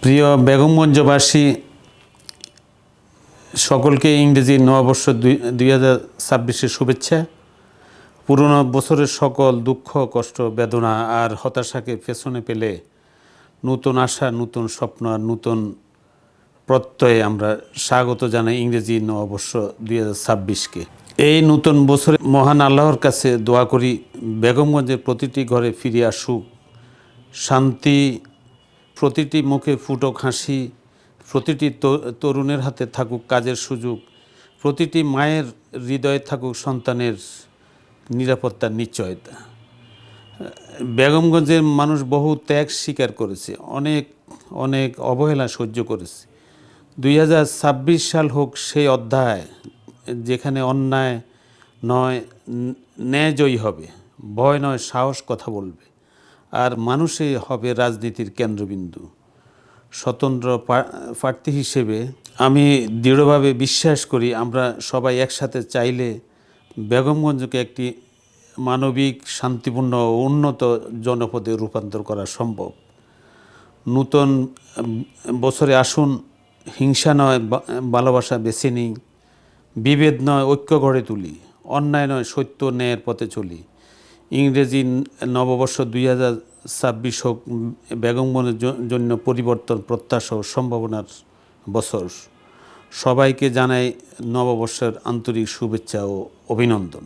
প্রিয় বেগমগঞ্জবাসী, সকলকে ইংরেজি নববর্ষ 2026-এর শুভেচ্ছা। পুরনো বছরের সকল দুঃখ, কষ্ট, বেদনা আর হতাশাকে পেছনে ফেলে নতুন আশা, নতুন স্বপ্ন আর নতুন প্রত্যয়ে আমরা স্বাগত জানাই ইংরেজি নববর্ষ 2026-কে। এই নতুন বছরে মহান আল্লাহর কাছে দোয়া করি বেগমগঞ্জের প্রতিটি ঘরে ফিরে আসুক শান্তি, প্রতিটি মুখে ফুটুক হাসি, প্রতিটি তরুণের হাতে থাকুক কাজের সুযোগ, প্রতিটি মায়ের হৃদয়ে থাকুক সন্তানের নিরাপত্তার নিশ্চয়তা। বেগমগঞ্জের মানুষ বহু ত্যাগ স্বীকার করেছে, অনেক অবহেলা সহ্য করেছে। 2026 সাল হোক সেই অধ্যায় যেখানে অন্যায় নয় ন্যায় জয়ী হবে, ভয় নয় সাহস কথা বলবে, আর মানুষই হবে রাজনীতির কেন্দ্রবিন্দু। স্বতন্ত্র প্রার্থী হিসেবে আমি দৃঢ়ভাবে বিশ্বাস করি আমরা সবাই একসাথে চাইলে বেগমগঞ্জকে একটি মানবিক, শান্তিপূর্ণ ও উন্নত জনপদে রূপান্তর করা সম্ভব। নতুন বছরে আসুন হিংসা নয় ভালোবাসা বেছে নিই, বিভেদ নয় ঐক্য গড়ে তুলি, অন্যায় নয় সত্য ন্যায়ের পথে চলি। ইংরেজি নববর্ষ 2026 হোক বেগমগঞ্জের জন্য পরিবর্তন, প্রত্যাশা ও সম্ভাবনার বছর। সবাইকে জানাই নববর্ষের আন্তরিক শুভেচ্ছা ও অভিনন্দন।